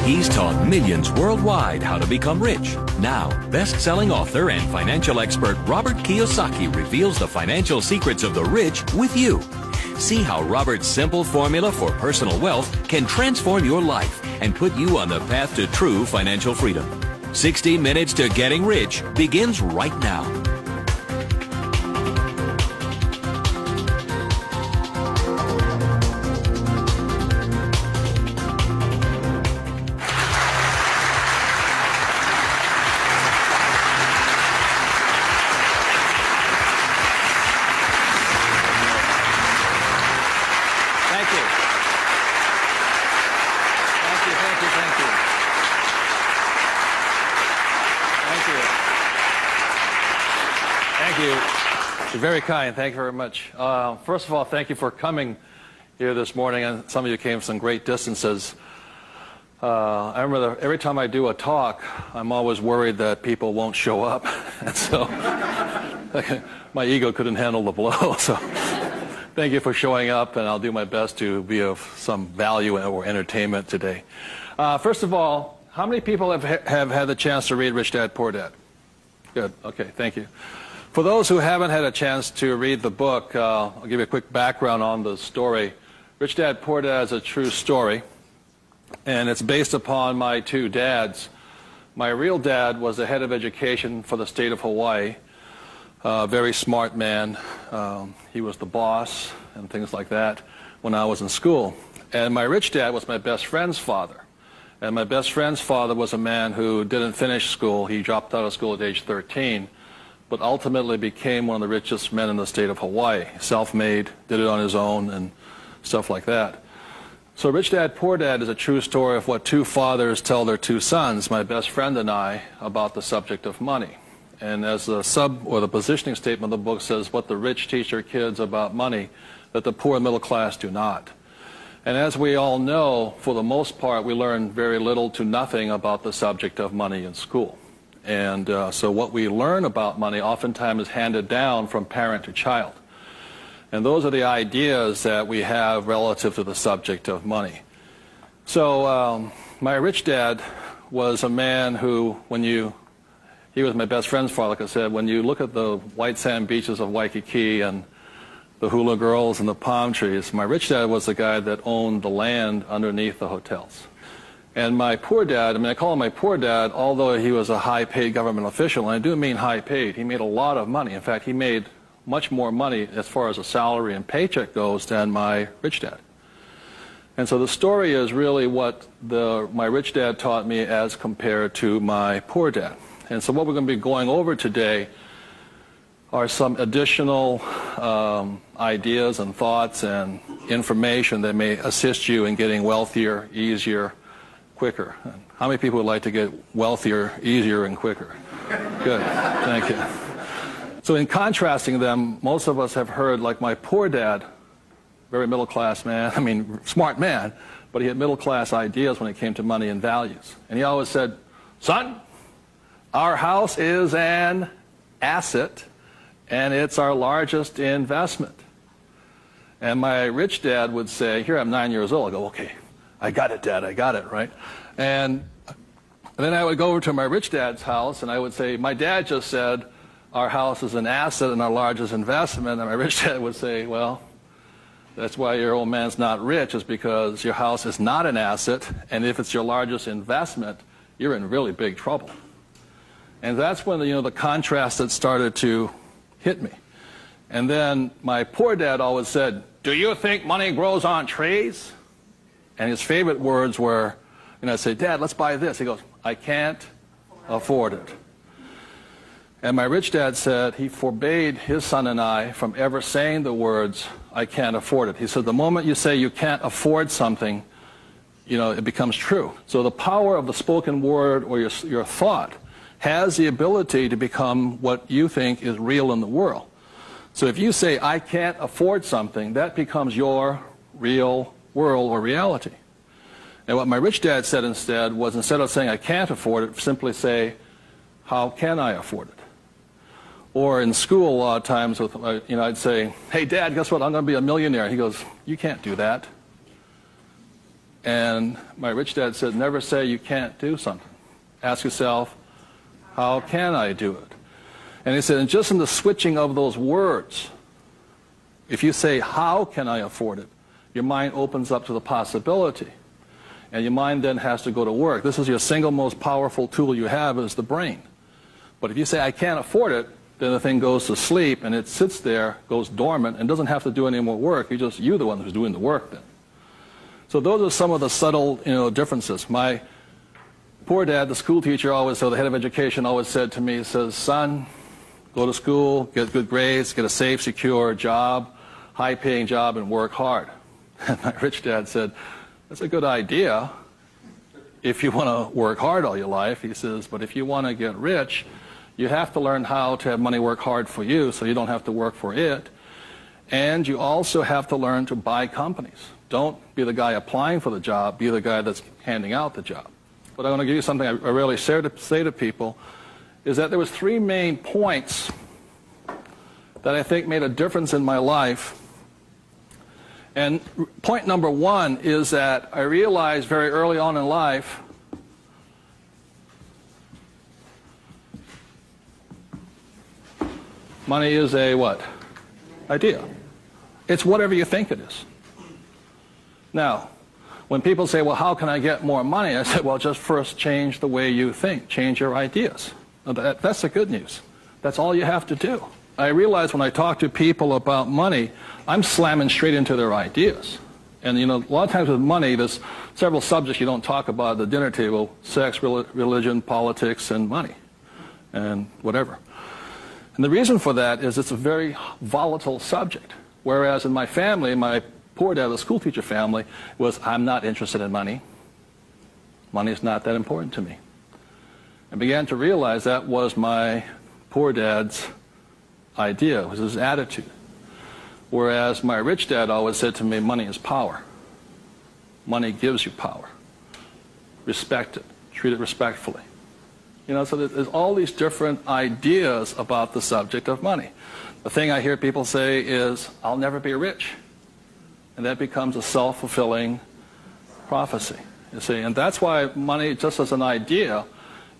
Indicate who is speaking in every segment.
Speaker 1: He's taught millions worldwide how to become rich. Now, best-selling author and financial expert Robert Kiyosaki reveals the financial secrets of the rich with you. See how Robert's simple formula for personal wealth can transform your life and put you on the path to true financial freedom. 60 Minutes to Getting Rich begins right now.
Speaker 2: Very kind. Thank you very much. First of all, thank you for coming here this morning, and some of you came from great distances. I remember every time I do a talk, I'm always worried that people won't show up, and so my ego couldn't handle the blow. So thank you for showing up, and I'll do my best to be of some value or entertainment today. First of all, how many people have had the chance to read Rich Dad, Poor Dad? Good. Okay, thank you. For those who haven't had a chance to read the book, I'll give you a quick background on the story. Rich Dad, Poor Dad is a true story, and it's based upon my two dads. My real dad was the head of education for the state of Hawaii, a very smart man. He was the boss and things like that when I was in school. And my rich dad was my best friend's father. And my best friend's father was a man who didn't finish school. He dropped out of school at age 13. But ultimately became one of the richest men in the state of Hawaii. Self-made, did it on his own, and stuff like that. So Rich Dad, Poor Dad is a true story of what two fathers tell their two sons, my best friend and I, about the subject of money. And as the the positioning statement of the book says, what the rich teach their kids about money, that the poor and middle class do not. And as we all know, for the most part, we learn very little to nothing about the subject of money in school. And so what we learn about money oftentimes is handed down from parent to child. And those are the ideas that we have relative to the subject of money. So my rich dad was a man who, he was my best friend's father, like I said, when you look at the white sand beaches of Waikiki and the hula girls and the palm trees, my rich dad was the guy that owned the land underneath the hotels. And my poor dad, I call him my poor dad, although he was a high-paid government official, and I do mean high-paid. He made a lot of money. In fact, he made much more money as far as a salary and paycheck goes than my rich dad. And so the story is really what my rich dad taught me as compared to my poor dad. And so what we're going to be going over today are some additional ideas and thoughts and information that may assist you in getting wealthier, easier, quicker. How many people would like to get wealthier, easier, and quicker? Good. Thank you. So in contrasting them, most of us have heard, like my poor dad, very middle-class man, smart man, but he had middle-class ideas when it came to money and values. And he always said, son, our house is an asset, and it's our largest investment. And my rich dad would say, here I'm 9 years old, I go, okay, I got it, Dad, I got it, right? And then I would go over to my rich dad's house, and I would say, my dad just said our house is an asset and our largest investment. And my rich dad would say, well, that's why your old man's not rich, is because your house is not an asset, and if it's your largest investment, you're in really big trouble. And that's when the contrast that started to hit me. And then my poor dad always said, do you think money grows on trees? And his favorite words were, I'd say, Dad, let's buy this. He goes, I can't afford it. And my rich dad said he forbade his son and I from ever saying the words, I can't afford it. He said, the moment you say you can't afford something, it becomes true. So the power of the spoken word or your thought has the ability to become what you think is real in the world. So if you say, I can't afford something, that becomes your real world or reality. And what my rich dad said instead was, instead of saying I can't afford it, simply say, how can I afford it? Or in school, a lot of times, I'd say, hey, Dad, guess what? I'm going to be a millionaire. He goes, you can't do that. And my rich dad said, never say you can't do something. Ask yourself, how can I do it? And he said, and just in the switching of those words, if you say, how can I afford it, your mind opens up to the possibility. And your mind then has to go to work. This is your single most powerful tool you have is the brain. But if you say, I can't afford it, then the thing goes to sleep and it sits there, goes dormant, and doesn't have to do any more work. You're the one who's doing the work then. So those are some of the subtle, differences. My poor dad, the school teacher, the head of education, always said to me, he says, son, go to school, get good grades, get a safe, secure job, high-paying job, and work hard. And my rich dad said, that's a good idea if you want to work hard all your life. He says, but if you want to get rich, you have to learn how to have money work hard for you so you don't have to work for it. And you also have to learn to buy companies. Don't be the guy applying for the job, be the guy that's handing out the job. But I'm going to give you something I really say to people, is that there was 3 main points that I think made a difference in my life. And point number 1 is that I realized very early on in life money is a what? Idea. It's whatever you think it is. Now, when people say, well, how can I get more money? I said, well, just first change the way you think. Change your ideas. Now, that's the good news. That's all you have to do. I realize when I talk to people about money, I'm slamming straight into their ideas. And, a lot of times with money, there's several subjects you don't talk about at the dinner table: sex, religion, politics, and money, and whatever. And the reason for that is it's a very volatile subject. Whereas in my family, my poor dad, the school teacher family, was, I'm not interested in money. Money is not that important to me. I began to realize that was my poor dad's idea, was his attitude. Whereas my rich dad always said to me, money is power. Money gives you power. Respect it. Treat it respectfully. So there's all these different ideas about the subject of money. The thing I hear people say is, I'll never be rich. And that becomes a self-fulfilling prophecy, you see. And that's why money, just as an idea,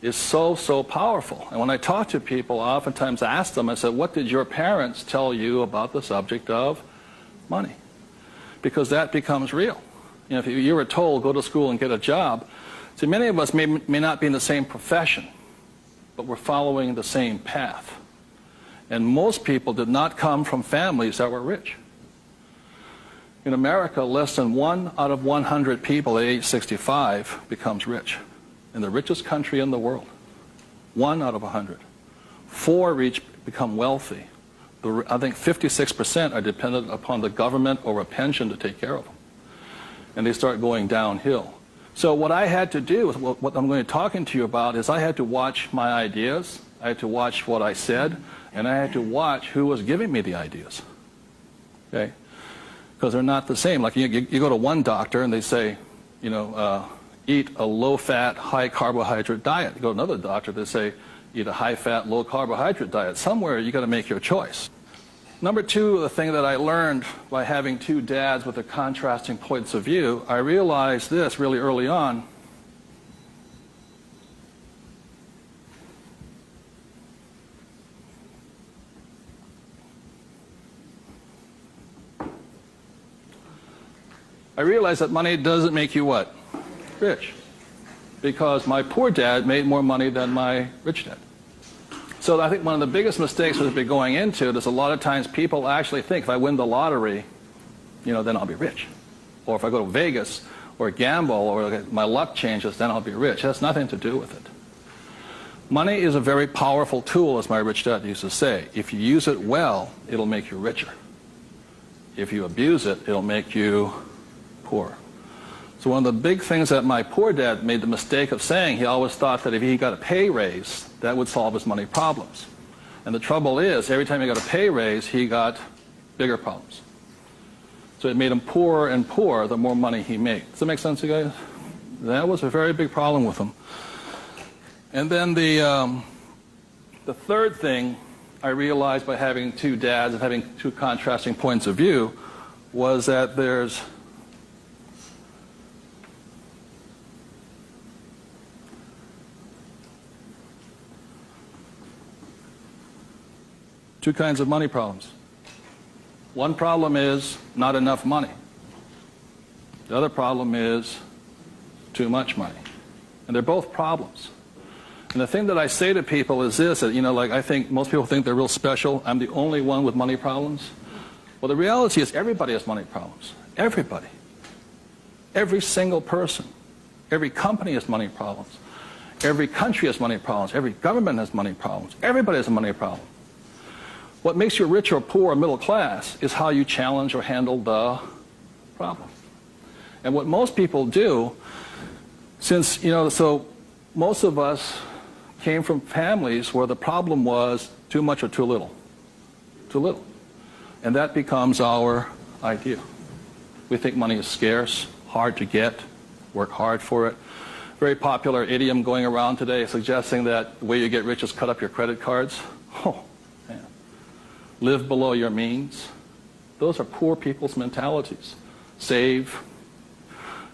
Speaker 2: is so, so powerful. And when I talk to people, I oftentimes ask them, I say, what did your parents tell you about the subject of money? Because that becomes real. If you were told, go to school and get a job, see, many of us may not be in the same profession, but we're following the same path. And most people did not come from families that were rich. In America, less than 1 out of 100 people at age 65 becomes rich. In the richest country in the world. 1 out of 100. 4 become wealthy. I think 56% are dependent upon the government or a pension to take care of them. And they start going downhill. So what I had to do, what I'm going to be talking to you about, is I had to watch my ideas, I had to watch what I said, and I had to watch who was giving me the ideas. Okay? Because they're not the same. Like you go to one doctor and they say, eat a low-fat, high-carbohydrate diet. You go to another doctor, they say, eat a high-fat, low-carbohydrate diet. Somewhere you got to make your choice. Number 2, the thing that I learned by having 2 dads with the contrasting points of view, I realized this really early on. I realized that money doesn't make you what? Rich. Because my poor dad made more money than my rich dad. So I think one of the biggest mistakes we've been going into is a lot of times people actually think if I win the lottery, then I'll be rich. Or if I go to Vegas or gamble or my luck changes, then I'll be rich. It has nothing to do with it. Money is a very powerful tool, as my rich dad used to say. If you use it well, it'll make you richer. If you abuse it, it'll make you poor. So one of the big things that my poor dad made the mistake of saying, he always thought that if he got a pay raise, that would solve his money problems. And the trouble is, every time he got a pay raise, he got bigger problems. So it made him poorer and poorer the more money he made. Does that make sense, you guys? That was a very big problem with him. And then the third thing I realized by having 2 dads and having 2 contrasting points of view was that there's Two kinds of money problems. One problem is not enough money. The other problem is too much money. And they're both problems. And the thing that I say to people is this, that, like I think most people think they're real special. I'm the only one with money problems. Well, the reality is everybody has money problems. Everybody. Every single person. Every company has money problems. Every country has money problems. Every government has money problems. Everybody has a money problem. What makes you rich or poor or middle class is how you challenge or handle the problem. And what most people do, since, so most of us came from families where the problem was too much or too little. Too little. And that becomes our idea. We think money is scarce, hard to get, work hard for it. Very popular idiom going around today suggesting that the way you get rich is cut up your credit cards. Oh, man. Live below your means. Those are poor people's mentalities. Save,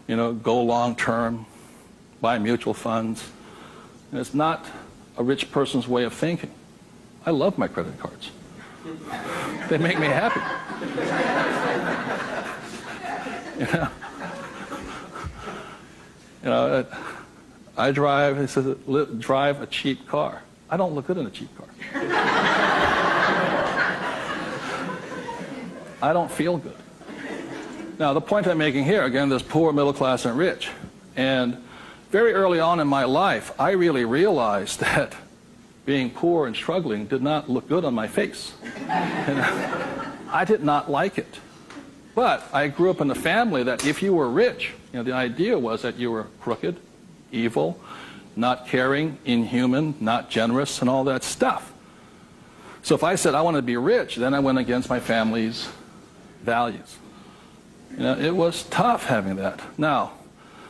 Speaker 2: go long term, buy mutual funds. And it's not a rich person's way of thinking. I love my credit cards. They make me happy. I drive, it says, drive a cheap car. I don't look good in a cheap car. I don't feel good. Now, the point I'm making here, again, there's poor, middle class, and rich. And very early on in my life, I really realized that being poor and struggling did not look good on my face. I did not like it. But I grew up in a family that if you were rich, the idea was that you were crooked, evil, not caring, inhuman, not generous, and all that stuff. So if I said I want to be rich, then I went against my family's values. It was tough having that. Now,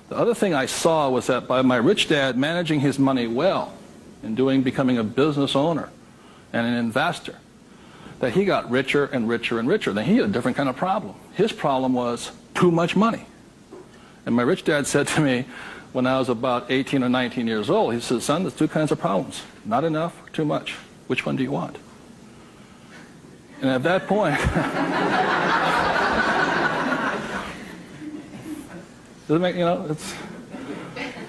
Speaker 2: the other thing I saw was that by my rich dad managing his money well and becoming a business owner and an investor, that he got richer and richer and richer. Then he had a different kind of problem. His problem was too much money. And my rich dad said to me when I was about 18 or 19 years old, he said, son, there's two kinds of problems. Not enough or too much. Which one do you want? And at that point,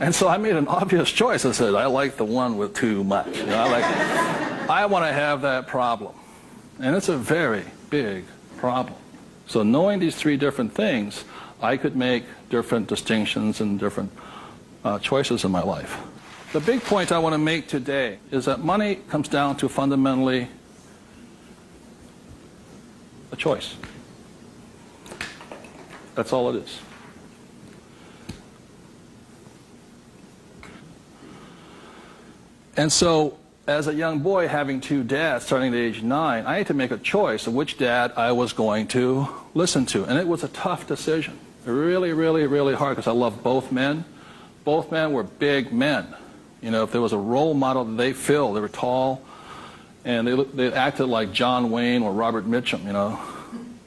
Speaker 2: and so I made an obvious choice. I said, I like the one with too much. I want to have that problem. And it's a very big problem. So knowing these three different things, I could make different distinctions and different choices in my life. The big point I want to make today is that money comes down to fundamentally a choice. That's all it is. And so, as a young boy having two dads starting at age 9, I had to make a choice of which dad I was going to listen to. And it was a tough decision. Really, really, really hard because I love both men. Both men were big men. If there was a role model that they filled, they were tall, and they acted like John Wayne or Robert Mitchum,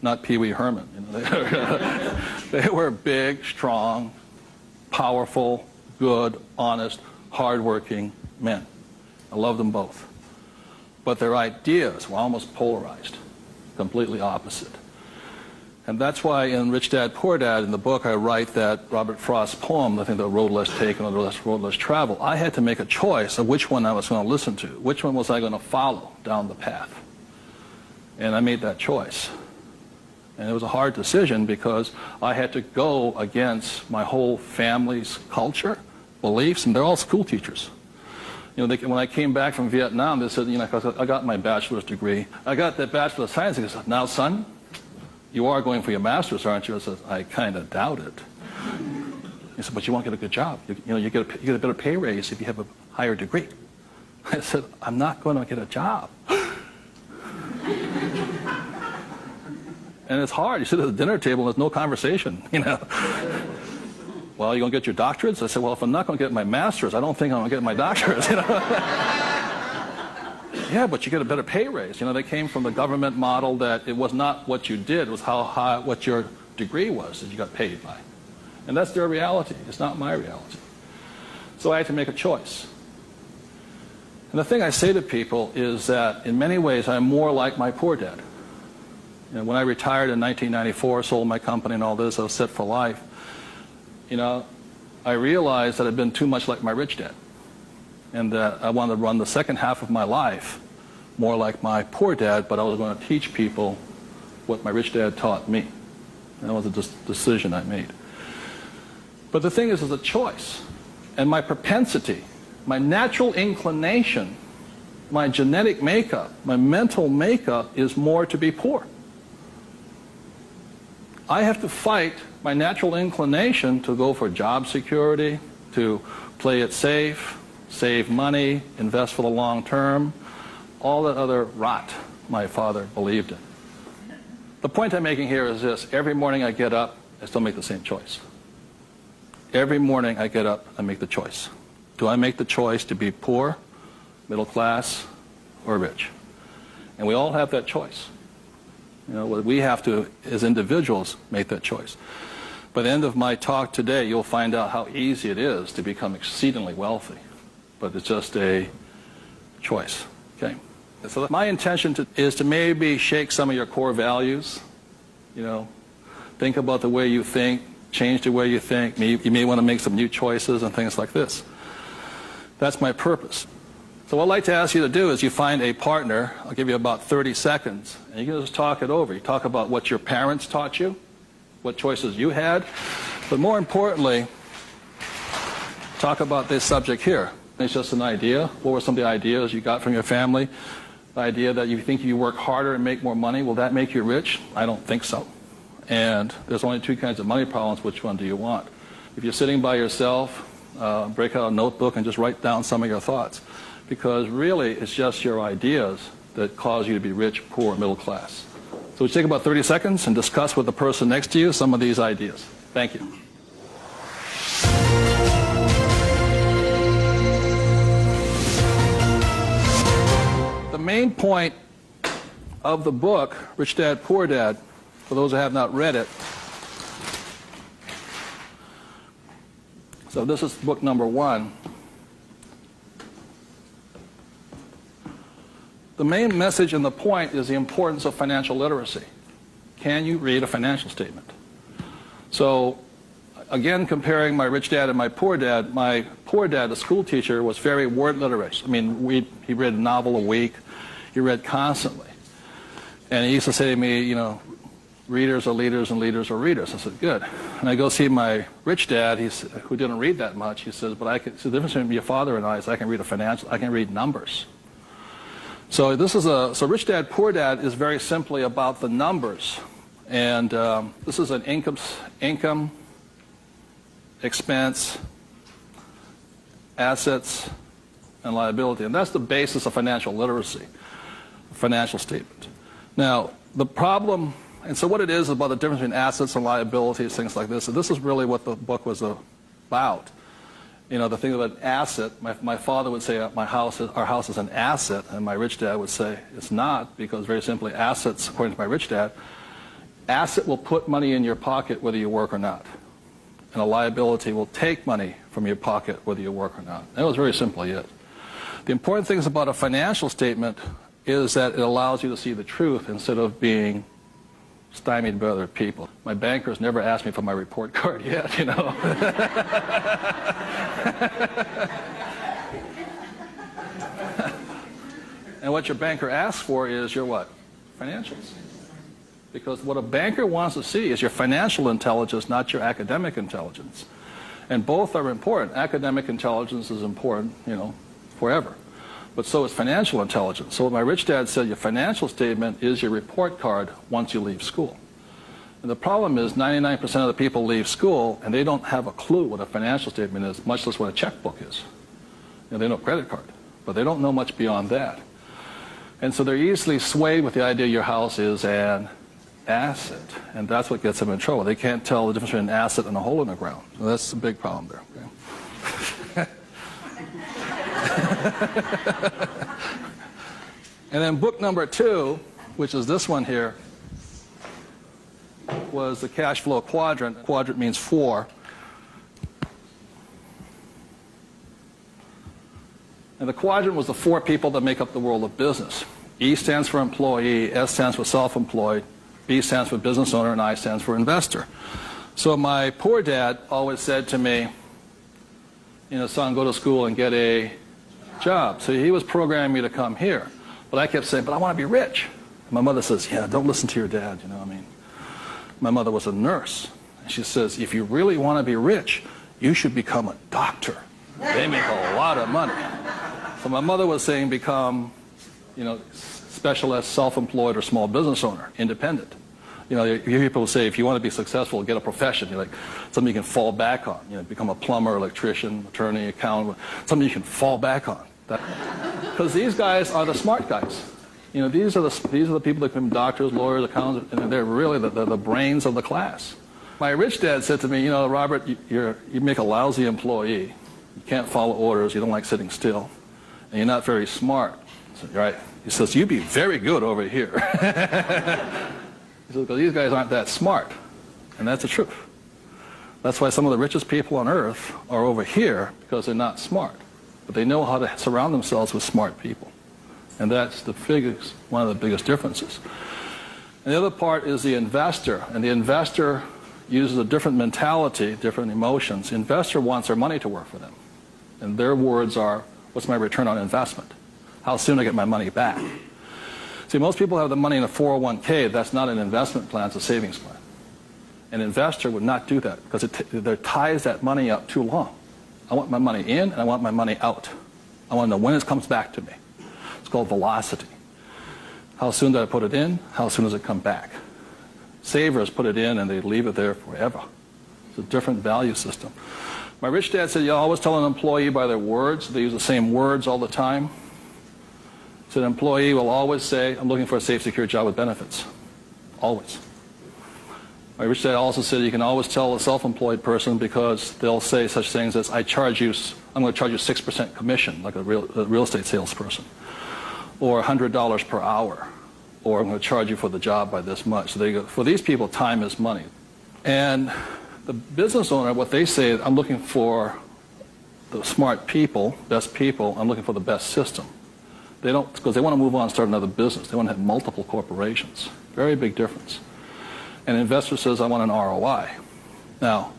Speaker 2: not Pee Wee Herman. They were big, strong, powerful, good, honest, hardworking men. I love them both. But their ideas were almost polarized, completely opposite. And that's why in Rich Dad, Poor Dad, in the book, I write that Robert Frost's poem, I think The Road Less Taken or The Road Less Traveled, I had to make a choice of which one I was going to listen to. Which one was I going to follow down the path? And I made that choice. And it was a hard decision because I had to go against my whole family's culture, beliefs, and they're all school teachers. When I came back from Vietnam, they said, I got my bachelor's degree. I got that Bachelor of Science. They said, now, son, you are going for your master's, aren't you? I said, I kind of doubt it. He said, but you won't get a good job. You get a better pay raise if you have a higher degree. I said, I'm not going to get a job. And it's hard. You sit at the dinner table and there's no conversation, Well, you going to get your doctorates? I said, well, if I'm not going to get my master's, I don't think I'm going to get my doctorates, Yeah, but you get a better pay raise. They came from the government model that it was not what you did, it was how high, what your degree was that you got paid by. And that's their reality. It's not my reality. So I had to make a choice. And the thing I say to people is that in many ways I'm more like my poor dad. You know, when I retired in 1994, sold my company and all this, I was set for life. You know, I realized that I'd been too much like my rich dad, and that I wanted to run the second half of my life more like my poor dad, but I was going to teach people what my rich dad taught me. And that was a decision I made. But the thing is, it's a choice. And my propensity, my natural inclination, my genetic makeup, my mental makeup is more to be poor. I have to fight my natural inclination to go for job security, to play it safe, save money, invest for the long term, all that other rot my father believed in. The point I'm making here is this: every morning I get up, I still make the same choice. Every morning I get up, I make the choice. Do I make the choice to be poor, middle class, or rich? And we all have that choice. You know, we have to, as individuals, make that choice. By the end of my talk today, you'll find out how easy it is to become exceedingly wealthy. But it's just a choice. Okay? So my intention is to maybe shake some of your core values. You know, think about the way you think, change the way you think. You may want to make some new choices and things like this. That's my purpose. So what I'd like to ask you to do is you find a partner. I'll give you about 30 seconds, and you can just talk it over. You talk about what your parents taught you, what choices you had, but more importantly, talk about this subject here. It's just an idea. What were some of the ideas you got from your family? The idea that you think you work harder and make more money, will that make you rich? I don't think so. And there's only two kinds of money problems. Which one do you want? If you're sitting by yourself, break out a notebook and just write down some of your thoughts. Because really, it's just your ideas that cause you to be rich, poor, middle class. So we take about 30 seconds and discuss with the person next to you some of these ideas. Thank you. The main point of the book, Rich Dad, Poor Dad, for those who have not read it, so this is book number 1. The main message and the point is the importance of financial literacy. Can you read a financial statement? So, again, comparing my rich dad and my poor dad, the school teacher, was very word literate. I mean, he read a novel a week. He read constantly. And he used to say to me, you know, readers are leaders and leaders are readers. I said, good. And I go see my rich dad, who didn't read that much. He says, but the difference between your father and I is I can read numbers. So so Rich Dad, Poor Dad is very simply about the numbers. And this is an income, expense, assets, and liability. And that's the basis of financial literacy, a financial statement. Now, the problem, and so what it is about the difference between assets and liabilities, things like this, and this is really what the book was about. You know, the thing about an asset, my father would say our house is an asset, and my rich dad would say it's not, because very simply assets, according to my rich dad, asset will put money in your pocket whether you work or not. And a liability will take money from your pocket whether you work or not. That was very simply it. The important things about a financial statement is that it allows you to see the truth instead of being stymied by other people. My bankers never asked me for my report card yet, you know. And what your banker asks for is your what? Financials. Because what a banker wants to see is your financial intelligence, not your academic intelligence. And both are important. Academic intelligence is important, you know, forever. But so is financial intelligence. So my rich dad said your financial statement is your report card once you leave school. And the problem is 99% of the people leave school and they don't have a clue what a financial statement is, much less what a checkbook is. You know, they know credit card, but they don't know much beyond that. And so they're easily swayed with the idea your house is an asset, and that's what gets them in trouble. They can't tell the difference between an asset and a hole in the ground. So that's a big problem there. Okay? And then book number 2, which is this one here, was the cash flow quadrant. Quadrant means 4. And the quadrant was the 4 people that make up the world of business. E stands for employee, S stands for self-employed, B stands for business owner, and I stands for investor. So my poor dad always said to me, son, go to school and get a job. So he was programming me to come here. But I kept saying, but I want to be rich. And my mother says, yeah, don't listen to your dad, My mother was a nurse. And she says, if you really want to be rich, you should become a doctor. They make a lot of money. So my mother was saying become, specialist, self-employed, or small business owner, independent. You hear people say, if you want to be successful, get a profession. Something you can fall back on. Become a plumber, electrician, attorney, accountant, something you can fall back on. Because these guys are the smart guys. These are the people that become doctors, lawyers, accountants, and they're really the brains of the class. My rich dad said to me, Robert, you make a lousy employee. You can't follow orders. You don't like sitting still. And you're not very smart. I said, right. He says, you'd be very good over here. He says, because these guys aren't that smart. And that's the truth. That's why some of the richest people on earth are over here, because they're not smart. But they know how to surround themselves with smart people. And that's one of the biggest differences. And the other part is the investor. And the investor uses a different mentality, different emotions. The investor wants their money to work for them. And their words are, what's my return on investment? How soon I get my money back? See, most people have the money in a 401k. That's not an investment plan, it's a savings plan. An investor would not do that because it ties that money up too long. I want my money in and I want my money out. I want to know when it comes back to me. It's called velocity. How soon do I put it in? How soon does it come back? Savers put it in and they leave it there forever. It's a different value system. My rich dad said, you always tell an employee by their words. They use the same words all the time. So an employee will always say, I'm looking for a safe, secure job with benefits. Always. My rich dad also said you can always tell a self-employed person because they'll say such things as, I'm going to charge you 6% commission, like a real estate salesperson, or $100 per hour, or I'm going to charge you for the job by this much. So for these people, time is money. And the business owner, what they say is, I'm looking for the smart people, best people, I'm looking for the best system. They don't, because they want to move on and start another business. They want to have multiple corporations. Very big difference. An investor says, I want an ROI. Now,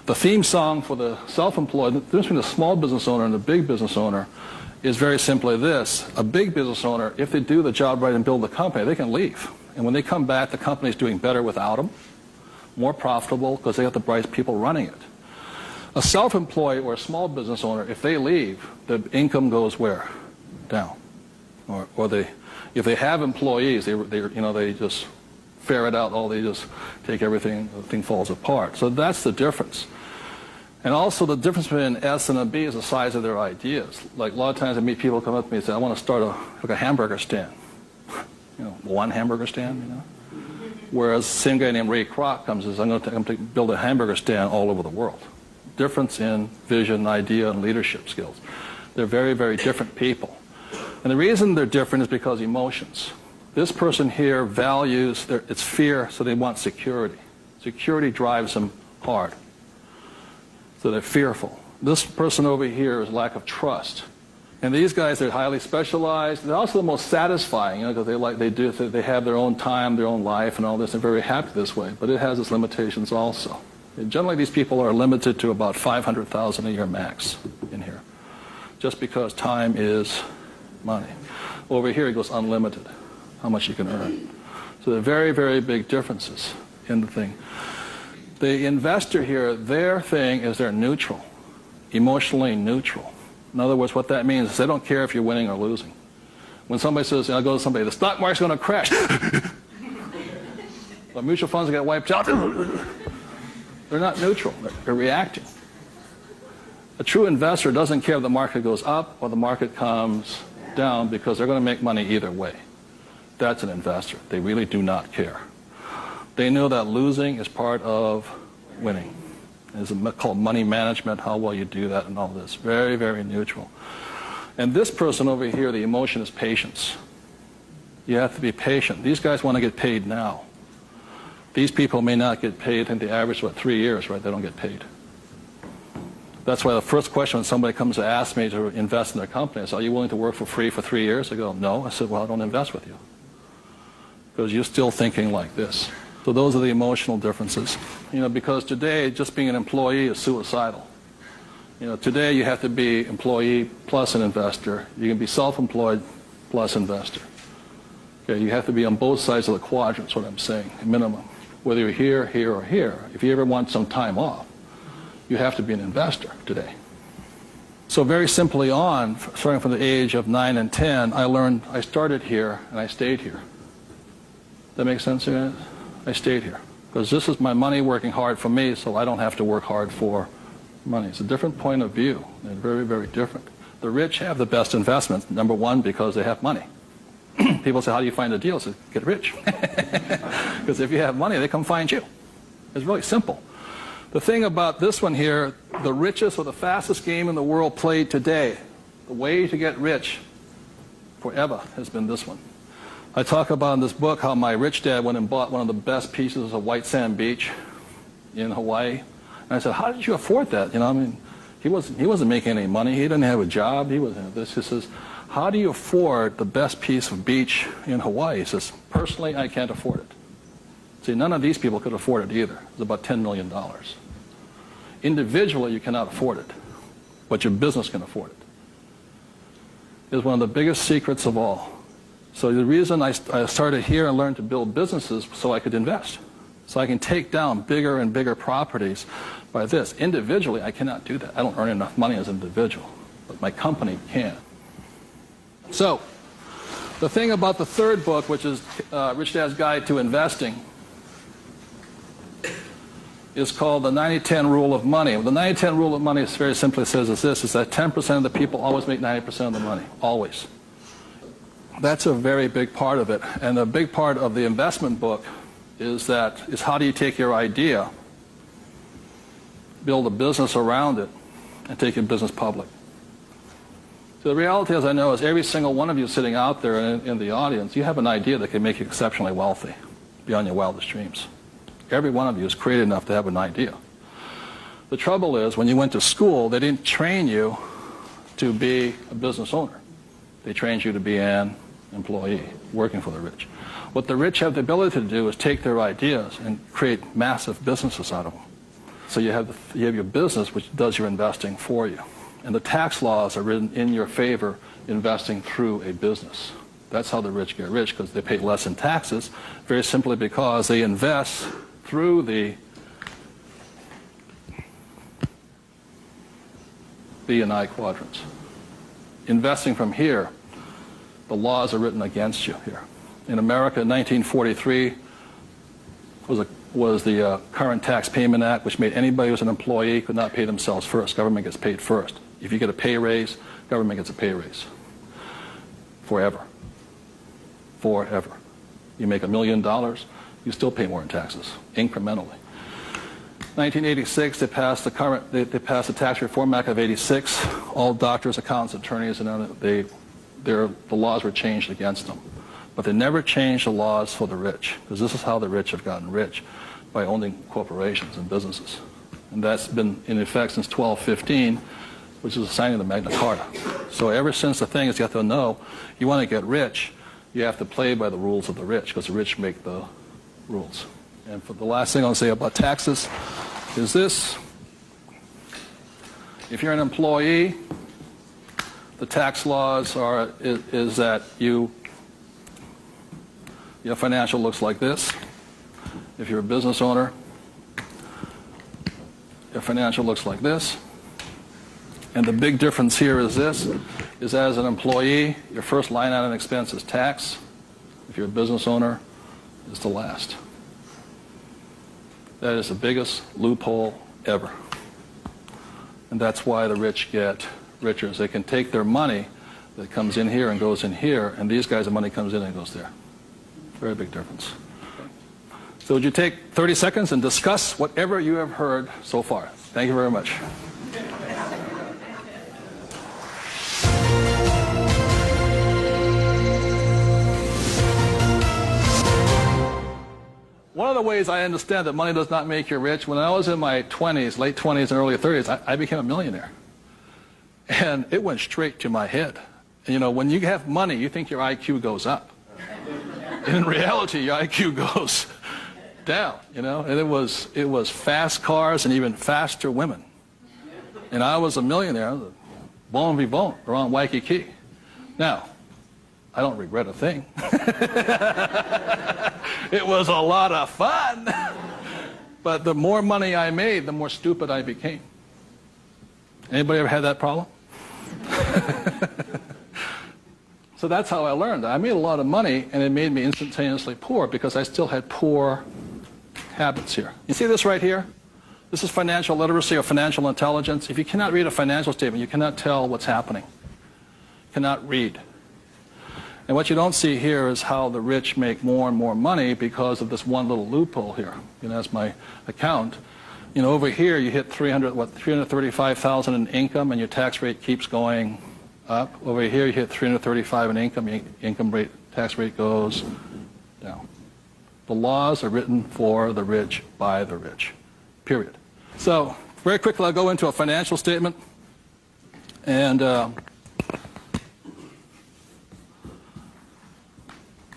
Speaker 2: the theme song for the self-employed, the difference between the small business owner and the big business owner is very simply this. A big business owner, if they do the job right and build the company, they can leave. And when they come back, the company's doing better without them, more profitable because they have the bright people running it. A self-employed or a small business owner, if they leave, the income goes where? Down. Or if they have employees, they just ferret out they just take everything, the thing falls apart. So that's the difference. And also the difference between an S and a B is the size of their ideas. Like a lot of times I meet people come up to me and say, I want to start a hamburger stand. One hamburger stand, Whereas the same guy named Ray Kroc comes and says, I'm going to build a hamburger stand all over the world. Difference in vision, idea, and leadership skills. They're very, very different people. And the reason they're different is because emotions. This person here values, it's fear, so they want security. Security drives them hard. So they're fearful. This person over here is lack of trust. And these guys, they're highly specialized. They're also the most satisfying, because they have their own time, their own life, and all this. They're very happy this way, but it has its limitations also. And generally, these people are limited to about $500,000 a year max in here, just because time is money. Over here, it goes unlimited, how much you can earn. So there are very, very big differences in the thing. The investor here, their thing is they're neutral, emotionally neutral. In other words, what that means is they don't care if you're winning or losing. When somebody says, I go to somebody, the stock market's going to crash. The mutual funds get wiped out. They're not neutral. They're reacting. A true investor doesn't care if the market goes up or the market comes down because they're going to make money either way. That's an investor. They really do not care. They know that losing is part of winning. It's called money management, how well you do that and all this. Very, very neutral. And this person over here, the emotion is patience. You have to be patient. These guys want to get paid now. These people may not get paid, I think the average is, 3 years, right? They don't get paid. That's why the first question when somebody comes to ask me to invest in their company is, are you willing to work for free for 3 years? I go, no. I said, well, I don't invest with you. Because you're still thinking like this. So those are the emotional differences. Because today, just being an employee is suicidal. Today you have to be employee plus an investor. You can be self-employed plus investor. Okay, you have to be on both sides of the quadrant, is what I'm saying, at minimum. Whether you're here, here, or here. If you ever want some time off, you have to be an investor today. So very simply on, starting from the age of 9 and 10, I started here and I stayed here. That makes sense to you guys? I stayed here. Because this is my money working hard for me, so I don't have to work hard for money. It's a different point of view. They're very, very different. The rich have the best investments, number one, because they have money. People say, how do you find a deal? I say, get rich. Because if you have money, they come find you. It's really simple. The thing about this one here, the richest or the fastest game in the world played today, the way to get rich forever has been this one. I talk about in this book how my rich dad went and bought one of the best pieces of white sand beach in Hawaii. And I said, how did you afford that? He wasn't making any money. He didn't have a job. He wasn't this. He says, how do you afford the best piece of beach in Hawaii? He says, personally, I can't afford it. See, none of these people could afford it either. It's about $10 million. Individually, you cannot afford it, but your business can afford it. It's one of the biggest secrets of all. So the reason I started here and learned to build businesses so I could invest. So I can take down bigger and bigger properties by this. Individually, I cannot do that. I don't earn enough money as an individual, but my company can. So the thing about the third book, which is Rich Dad's Guide to Investing, is called the 90-10 Rule of Money. The 90-10 Rule of Money very simply says is this, is that 10% of the people always make 90% of the money, always. That's a very big part of it. And a big part of the investment book is how do you take your idea, build a business around it, and take your business public. So the reality, as I know, is every single one of you sitting out there in the audience, you have an idea that can make you exceptionally wealthy beyond your wildest dreams. Every one of you is creative enough to have an idea. The trouble is, when you went to school, they didn't train you to be a business owner. They trained you to be an employee, working for the rich. What the rich have the ability to do is take their ideas and create massive businesses out of them. So you have your business, which does your investing for you. And the tax laws are written in your favor investing through a business. That's how the rich get rich, because they pay less in taxes, very simply because they invest through the B and I quadrants. Investing from here, the laws are written against you here. In America, 1943 was the Current Tax Payment Act, which made anybody who was an employee could not pay themselves first. Government gets paid first. If you get a pay raise, government gets a pay raise. Forever. Forever. You make $1 million, you still pay more in taxes, incrementally. 1986, they passed the Tax Reform Act of '86. All doctors, accountants, attorneys, and the laws were changed against them. But they never changed the laws for the rich, because this is how the rich have gotten rich, by owning corporations and businesses. And that's been in effect since 1215, which is the signing of the Magna Carta. So ever since, the thing is, you have to know, you want to get rich, you have to play by the rules of the rich, because the rich make the rules. And for the last thing I'll say about taxes is this. If you're an employee, the tax laws is that your financial looks like this. If you're a business owner, your financial looks like this. And the big difference here is this, is as an employee, your first line item expense is tax. If you're a business owner, it's the last. That is the biggest loophole ever. And that's why the rich get richer. They can take their money that comes in here and goes in here, and these guys, the money comes in and goes there. Very big difference. So would you take 30 seconds and discuss whatever you have heard so far? Thank you very much. One of the of ways I understand that money does not make you rich. When I was in my 20s, late 20s and early 30s, I became a millionaire. And it went straight to my head. And, you know, when you have money, you think your IQ goes up. And in reality, your IQ goes down, you know. And it was fast cars and even faster women. And I was a millionaire. I was a bon vivant around Waikiki. Now, I don't regret a thing. It was a lot of fun. But the more money I made, the more stupid I became. Anybody ever had that problem? So that's how I learned. I made a lot of money, and it made me instantaneously poor because I still had poor habits here. You see this right here? This is financial literacy or financial intelligence. If you cannot read a financial statement, you cannot tell what's happening. You cannot read. And what you don't see here is how the rich make more and more money because of this one little loophole here. You know, that's my account. You know, over here you hit 335,000 in income, and your tax rate keeps going up. Over here you hit 335 in income, your income rate, tax rate goes down. The laws are written for the rich by the rich, period. So very quickly I'll go into a financial statement, and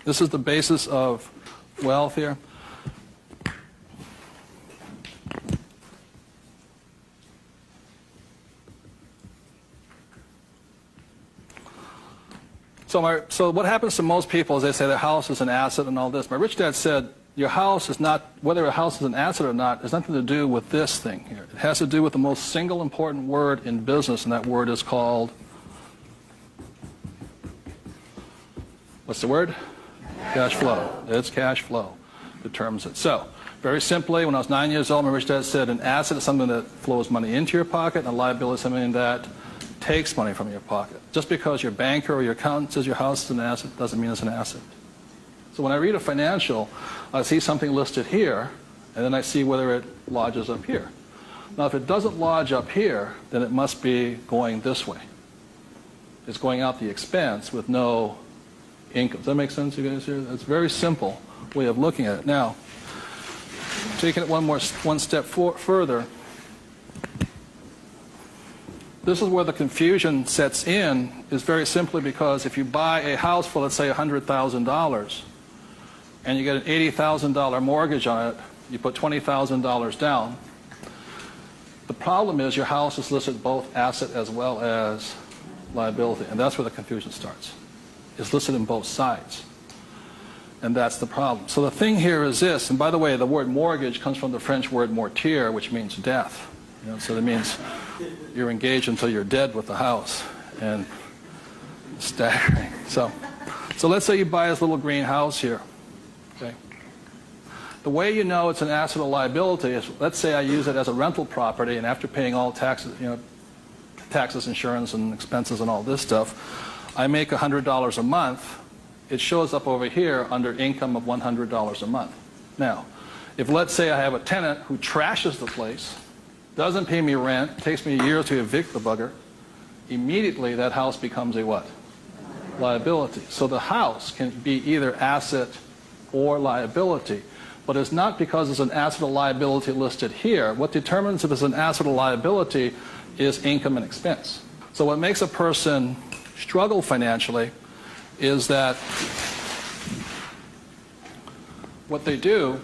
Speaker 2: this is the basis of wealth here. So what happens to most people is they say their house is an asset and all this. My rich dad said your house is not, whether a house is an asset or not, has nothing to do with this thing here. It has to do with the most single important word in business, and that word is called, what's the word? Cash flow. It's cash flow determines it. So very simply, when I was 9 years old, my rich dad said an asset is something that flows money into your pocket, and a liability is something that takes money from your pocket. Just because your banker or your accountant says your house is an asset doesn't mean it's an asset. So when I read a financial, I see something listed here, and then I see whether it lodges up here. Now, if it doesn't lodge up here, then it must be going this way. It's going out the expense with no income. Does that make sense, you guys here? That's a very simple way of looking at it. Now, taking it one step further, this is where the confusion sets in, is very simply because if you buy a house for, let's say, $100,000, and you get an $80,000 mortgage on it, you put $20,000 down, the problem is your house is listed both asset as well as liability, and that's where the confusion starts. It's listed in both sides, and that's the problem. So the thing here is this, and by the way, the word mortgage comes from the French word mortier, which means death. You know, so that means you're engaged until you're dead with the house, and staggering. So let's say you buy this little green house here. Okay. The way you know it's an asset or liability is, let's say I use it as a rental property, and after paying all taxes, you know, taxes, insurance, and expenses, and all this stuff, I make $100 a month. It shows up over here under income of $100 a month. Now, if let's say I have a tenant who trashes the place, doesn't pay me rent, takes me a year to evict the bugger, immediately that house becomes a what? Liability. So the house can be either asset or liability, but it's not because it's an asset or liability listed here. What determines if it's an asset or liability is income and expense. So what makes a person struggle financially is that what they do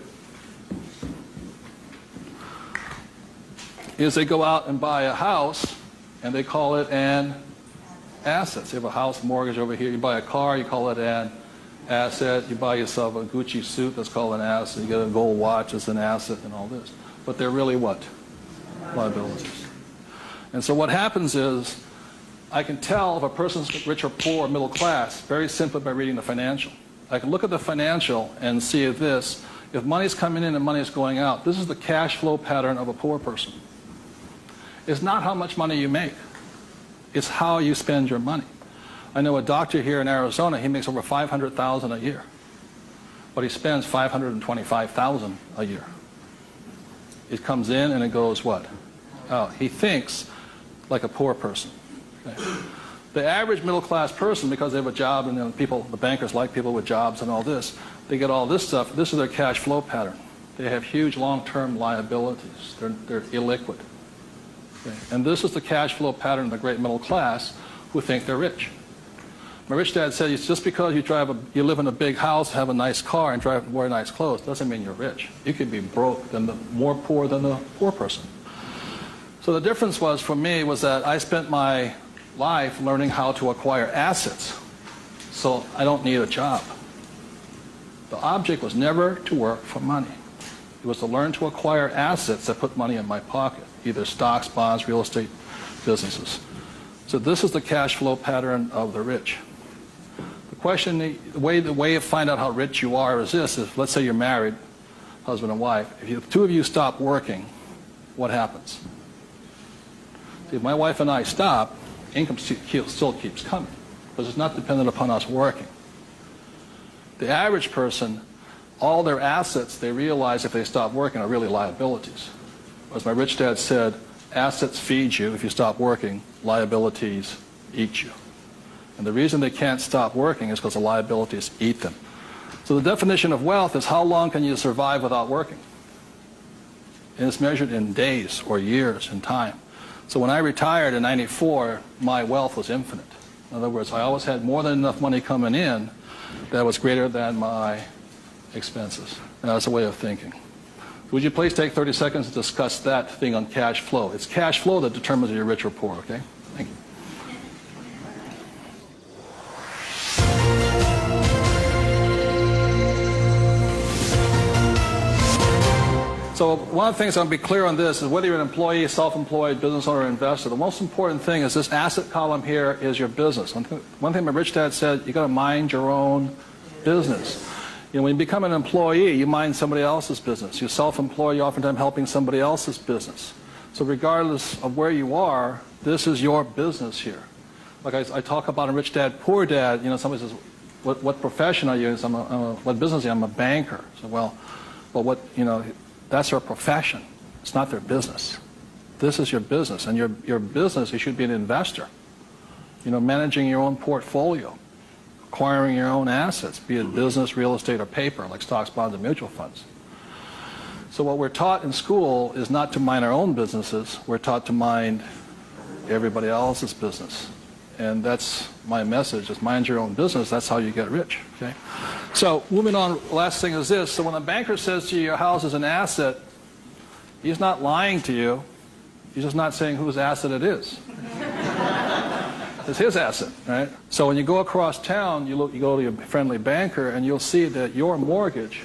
Speaker 2: is they go out and buy a house, and they call it an asset. So you have a house mortgage over here. You buy a car, you call it an asset. You buy yourself a Gucci suit, that's called an asset. You get a gold watch, it's an asset, and all this. But they're really what? Liabilities. And so what happens is, I can tell if a person's rich or poor or middle class very simply by reading the financial. I can look at the financial and see this. If money's coming in and money's going out, this is the cash flow pattern of a poor person. It's not how much money you make. It's how you spend your money. I know a doctor here in Arizona, he makes over $500,000 a year. But he spends $525,000 a year. It comes in and it goes what? Out. He thinks like a poor person. Okay. The average middle class person, because they have a job, and the bankers like people with jobs and all this, they get all this stuff. This is their cash flow pattern. They have huge long-term liabilities. They're illiquid. Okay? And this is the cash flow pattern of the great middle class who think they're rich. My rich dad said, it's just because you live in a big house, have a nice car, and wear nice clothes, doesn't mean you're rich. You could be broke, more poor than the poor person. So the difference was, for me, was that I spent my life learning how to acquire assets. So I don't need a job. The object was never to work for money. It was to learn to acquire assets that put money in my pocket, either stocks, bonds, real estate, businesses. So this is the cash flow pattern of the rich. The question, the way to find out how rich you are is this: is, let's say you're married, husband and wife. If the two of you stop working, what happens? See, if my wife and I stop, income still keeps coming, because it's not dependent upon us working. The average person, all their assets, they realize if they stop working, are really liabilities. As my rich dad said, assets feed you. If you stop working, liabilities eat you. And the reason they can't stop working is because the liabilities eat them. So the definition of wealth is how long can you survive without working? And it's measured in days or years in time. So when I retired in '94, my wealth was infinite. In other words, I always had more than enough money coming in that was greater than my expenses. And that's a way of thinking. Would you please take 30 seconds to discuss that thing on cash flow? It's cash flow that determines if you're rich or poor, okay? Thank you. So one of the things I'm going to be clear on this is whether you're an employee, self-employed, business owner, or investor, the most important thing is this asset column here is your business. One thing my rich dad said, you got to mind your own business. You know, when you become an employee, you mind somebody else's business. You're self-employed, you're oftentimes helping somebody else's business. So regardless of where you are, this is your business here. Like I talk about a rich dad, poor dad, you know, somebody says, what profession are you in? What business are you? I'm a banker. So, well, what, you know, that's their profession. It's not their business. This is your business. And your business, you should be an investor. You know, managing your own portfolio, acquiring your own assets, be it business, real estate, or paper, like stocks, bonds, and mutual funds. So what we're taught in school is not to mind our own businesses. We're taught to mind everybody else's business. And that's my message, is mind your own business. That's how you get rich, okay? So moving on, last thing is this. So when a banker says to you your house is an asset, he's not lying to you. He's just not saying whose asset it is. It's his asset, right? So when you go across town, you go to your friendly banker, and you'll see that your mortgage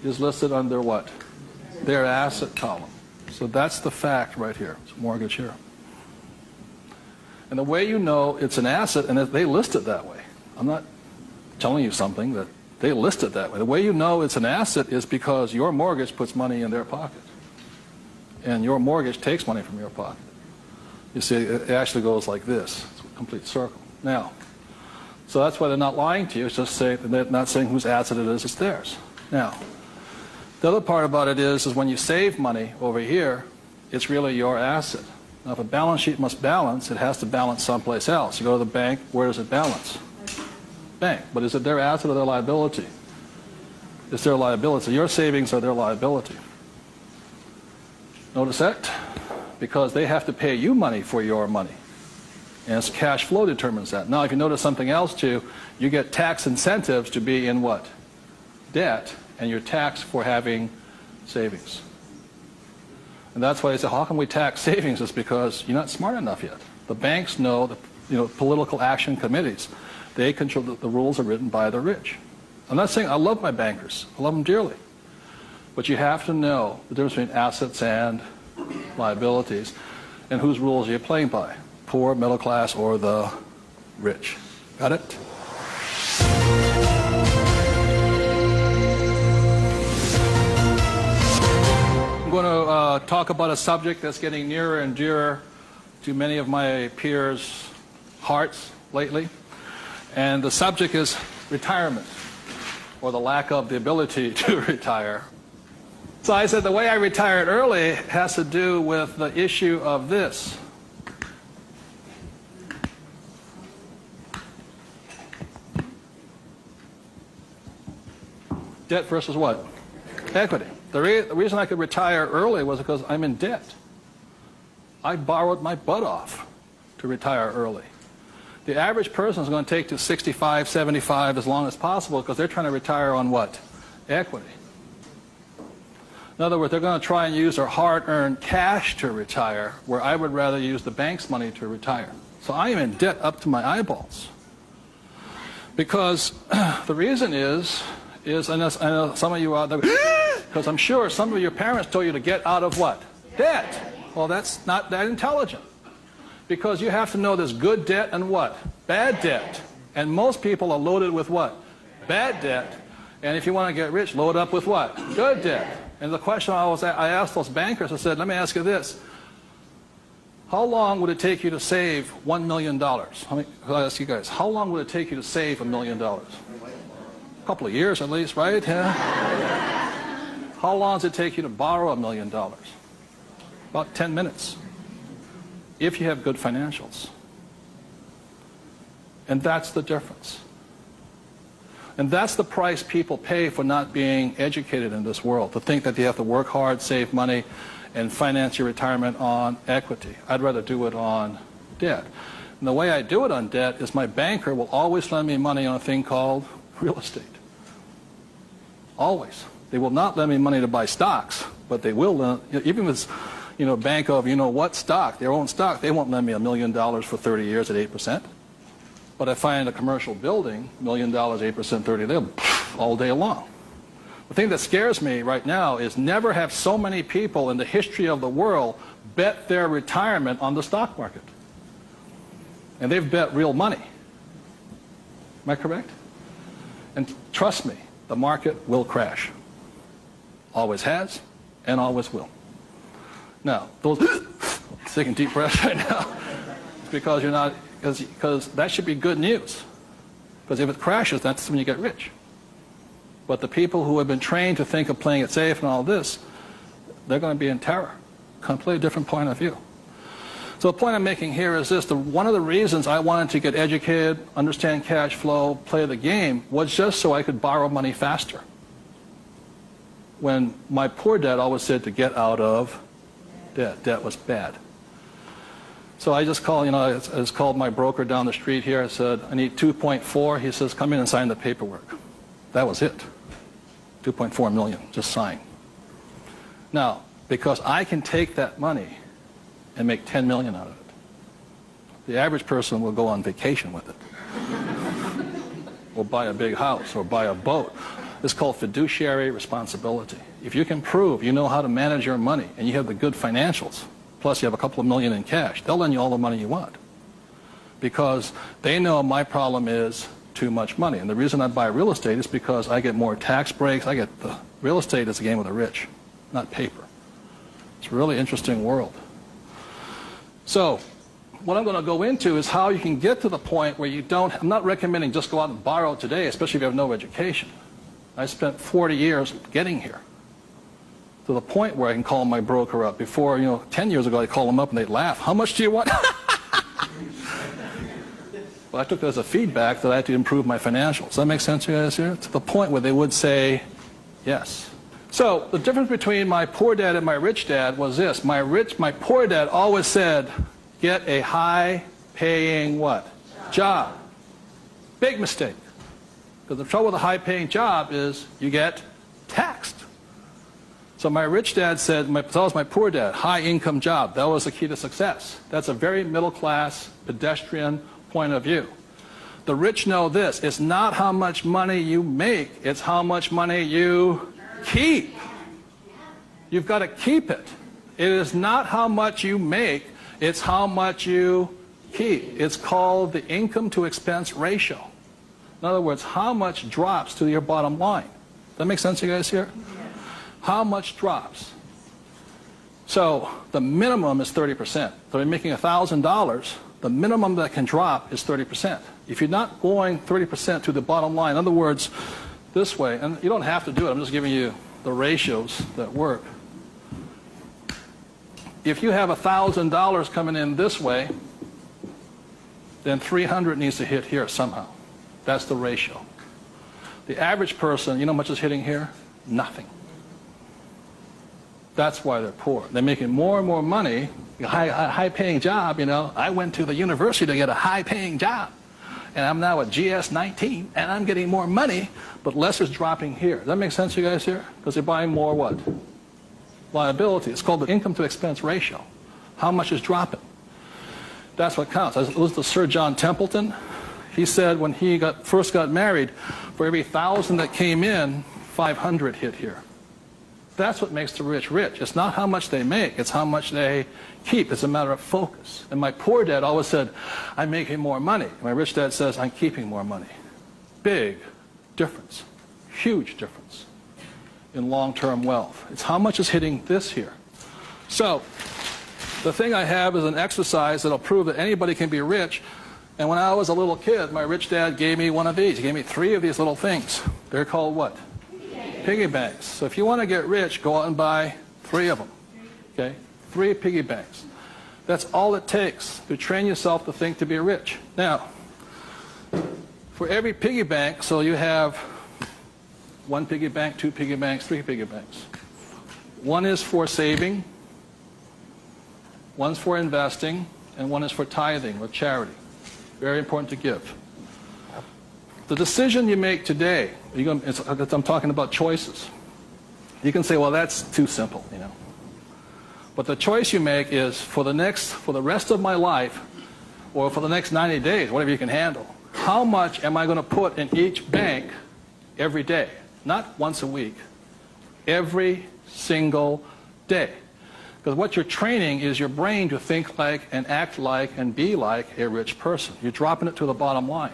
Speaker 2: is listed under what? Their asset column. So that's the fact right here. It's a mortgage here. And the way you know it's an asset, and they list it that way. I'm not telling you something, that they list it that way. The way you know it's an asset is because your mortgage puts money in their pocket. And your mortgage takes money from your pocket. You see, it actually goes like this. It's a complete circle. Now, so that's why they're not lying to you. It's just saying, they're not saying whose asset it is, it's theirs. Now, the other part about it is when you save money over here, it's really your asset. Now, if a balance sheet must balance, it has to balance someplace else. You go to the bank, where does it balance? Bank. But is it their asset or their liability? It's their liability. Your savings are their liability. Notice that? Because they have to pay you money for your money. And it's cash flow determines that. Now, if you notice something else too, you get tax incentives to be in what? Debt, and you're taxed for having savings. And that's why I say, how can we tax savings? It's because you're not smart enough yet. The banks know, political action committees, they control, the rules are written by the rich. I'm not saying I love my bankers. I love them dearly. But you have to know the difference between assets and liabilities, and whose rules are you playing by? Poor, middle class, or the rich? Got it? I'm going to talk about a subject that's getting nearer and dearer to many of my peers' hearts lately. And the subject is retirement, or the lack of the ability to retire. So I said the way I retired early has to do with the issue of this. Debt versus what? Equity. The reason I could retire early was because I'm in debt. I borrowed my butt off to retire early. The average person is going to take to 65, 75 as long as possible because they're trying to retire on what? Equity. In other words, they're going to try and use their hard-earned cash to retire, where I would rather use the bank's money to retire. So I am in debt up to my eyeballs. Because the reason is I know some of you out there, because I'm sure some of your parents told you to get out of what? Debt. Well, that's not that intelligent. Because you have to know there's good debt and what? Bad debt. And most people are loaded with what? Bad debt. And if you want to get rich, load up with what? Good debt. And the question I asked those bankers, I said, let me ask you this. How long would it take you to save $1 million? I'll ask you guys, how long would it take you to save $1 million? A couple of years at least, right? Yeah. How long does it take you to borrow $1 million? About 10 minutes. If you have good financials. And that's the difference. And that's the price people pay for not being educated in this world, to think that you have to work hard, save money, and finance your retirement on equity. I'd rather do it on debt. And the way I do it on debt is my banker will always lend me money on a thing called real estate. Always. They will not lend me money to buy stocks, but they will lend, even if it's, bank of what stock, their own stock, they won't lend me $1 million for 30 years at 8%. But I find a commercial building, $1 million, 8%, 30, they'll all day long. The thing that scares me right now is never have so many people in the history of the world bet their retirement on the stock market. And they've bet real money. Am I correct? And trust me, the market will crash. Always has and always will. Now, those taking deep breaths right now, it's because you're not, because that should be good news. Because if it crashes, that's when you get rich. But the people who have been trained to think of playing it safe and all this, they're going to be in terror. Completely different point of view. So the point I'm making here is this. One of the reasons I wanted to get educated, understand cash flow, play the game, was just so I could borrow money faster. When my poor dad always said to get out of debt. Debt was bad. So I just called, I just called my broker down the street here. I said, I need 2.4. He says, come in and sign the paperwork. That was it. 2.4 million, just sign. Now, because I can take that money and make 10 million out of it, the average person will go on vacation with it. Or buy a big house, or buy a boat. It's called fiduciary responsibility. If you can prove you know how to manage your money and you have the good financials, plus you have a couple of million in cash, they'll lend you all the money you want. Because they know my problem is too much money. And the reason I buy real estate is because I get more tax breaks. The real estate is a game of the rich, not paper. It's a really interesting world. So what I'm going to go into is how you can get to the point where you don't, I'm not recommending just go out and borrow today, especially if you have no education. I spent 40 years getting here to the point where I can call my broker up. Before, 10 years ago, I'd call them up and they'd laugh. How much do you want? Well, I took that as a feedback that I had to improve my financials. Does that make sense to you guys here? To the point where they would say yes. So the difference between my poor dad and my rich dad was this. My poor dad always said, get a high-paying what? Job. Big mistake. Because the trouble with a high-paying job is you get taxed. So my rich dad said, so was my poor dad, high-income job. That was the key to success. That's a very middle-class, pedestrian point of view. The rich know this. It's not how much money you make. It's how much money you keep. You've got to keep it. It is not how much you make. It's how much you keep. It's called the income to expense ratio. In other words, how much drops to your bottom line. Does that make sense to you guys here? How much drops? So the minimum is 30%. So you're making $1,000, the minimum that can drop is 30%. If you're not going 30% to the bottom line, in other words, this way, and you don't have to do it, I'm just giving you the ratios that work. If you have $1,000 coming in this way, then 300 needs to hit here somehow. That's the ratio. The average person, you know how much is hitting here? Nothing. That's why they're poor. They're making more and more money, a high-paying job, you know. I went to the university to get a high-paying job, and I'm now at GS-19, and I'm getting more money, but less is dropping here. Does that make sense to you guys here? Because they're buying more what? Liability. It's called the income-to-expense ratio. How much is dropping? That's what counts. I listened to Sir John Templeton. He said when he first got married, for every 1,000 that came in, 500 hit here. That's what makes the rich rich. It's not how much they make, it's how much they keep. It's a matter of focus. And my poor dad always said, I'm making more money. My rich dad says, I'm keeping more money. Big difference, huge difference in long-term wealth. It's how much is hitting this here. So the thing I have is an exercise that'll prove that anybody can be rich. And when I was a little kid, my rich dad gave me one of these. He gave me 3 of these little things. They're called what? Piggy banks. So if you want to get rich, go out and buy 3 of them. Okay? 3 piggy banks. That's all it takes to train yourself to think to be rich. Now, for every piggy bank, so you have 1 piggy bank, 2 piggy banks, 3 piggy banks. 1 is for saving, 1's for investing, and 1 is for tithing or charity. Very important to give. The decision you make today, I'm talking about choices. You can say, well, that's too simple, you know. But the choice you make is for the rest of my life, or for the next 90 days, whatever you can handle, how much am I going to put in each bank every day? Not once a week, every single day. Because what you're training is your brain to think like and act like and be like a rich person. You're dropping it to the bottom line.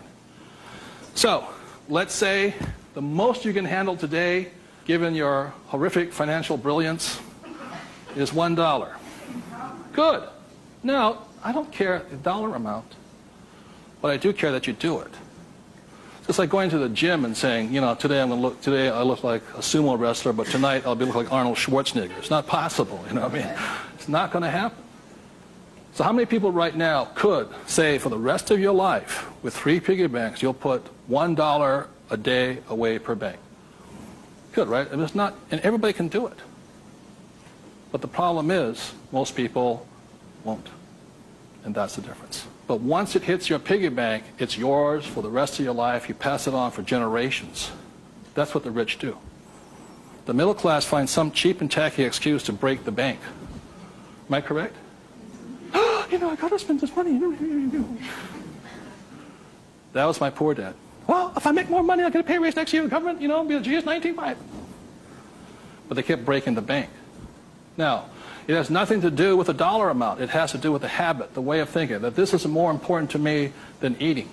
Speaker 2: So, let's say the most you can handle today, given your horrific financial brilliance, is $1. Good. Now, I don't care the dollar amount, but I do care that you do it. It's like going to the gym and saying, you know, today I look like a sumo wrestler, but tonight I'll look like Arnold Schwarzenegger. It's not possible, you know what I mean? It's not going to happen. So how many people right now could say for the rest of your life, with 3 piggy banks, you'll put $1 a day away per bank? Good, right? And it's not, and everybody can do it. But the problem is, most people won't. And that's the difference. But once it hits your piggy bank, it's yours for the rest of your life. You pass it on for generations. That's what the rich do. The middle class finds some cheap and tacky excuse to break the bank. Am I correct? You know, I got to spend this money. That was my poor dad. Well, if I make more money, I'll get a pay raise next year. The government, you know, be a GS-19. But they kept breaking the bank. Now, it has nothing to do with the dollar amount. It has to do with the habit, the way of thinking, that this is more important to me than eating.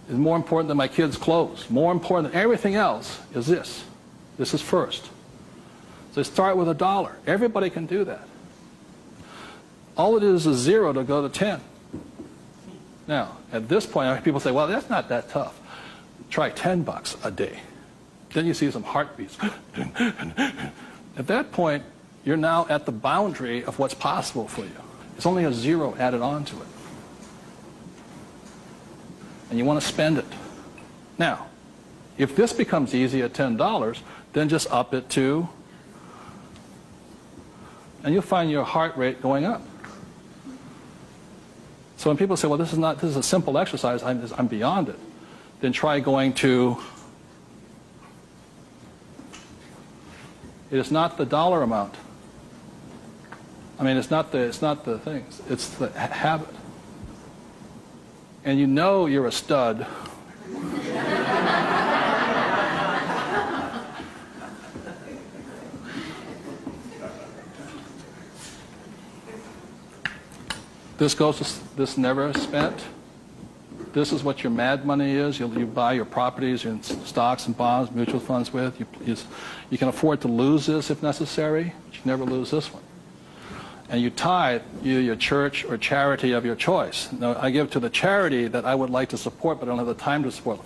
Speaker 2: It's more important than my kids' clothes. More important than everything else is this. This is first. So start with $1. Everybody can do that. All it is 0 to go to 10. Now, at this point, people say, well, that's not that tough. Try $10 a day. Then you see some heartbeats. At that point, you're now at the boundary of what's possible for you. It's only a 0 added on to it. And you want to spend it. Now, if this becomes easy at $10, then just up it to, and you'll find your heart rate going up. So when people say, well, this is a simple exercise, I'm beyond it, then try going to, it is not the dollar amount. I mean, it's not the things, it's the habit. And you know you're a stud. This never spent. This is what your mad money is. You buy your properties and stocks and bonds, mutual funds with. You can afford to lose this if necessary, but you never lose this one. And you tithe either your church or charity of your choice. Now, I give to the charity that I would like to support, but I don't have the time to support.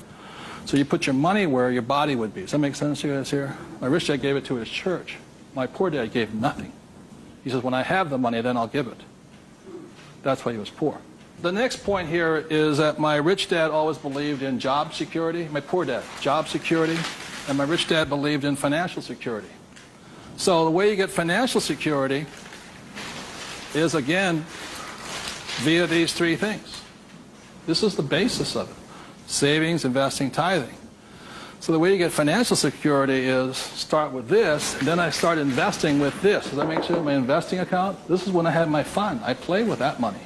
Speaker 2: So you put your money where your body would be. Does that make sense to you guys here? My rich dad gave it to his church. My poor dad gave nothing. He says, when I have the money, then I'll give it. That's why he was poor. The next point here is that my rich dad always believed in job security. My poor dad, job security. And my rich dad believed in financial security. So the way you get financial security is, again, via these three things. This is the basis of it. Savings, investing, tithing. So the way you get financial security is start with this, and then I start investing with this. Does that make sense? My investing account, this is when I have my fun. I play with that money.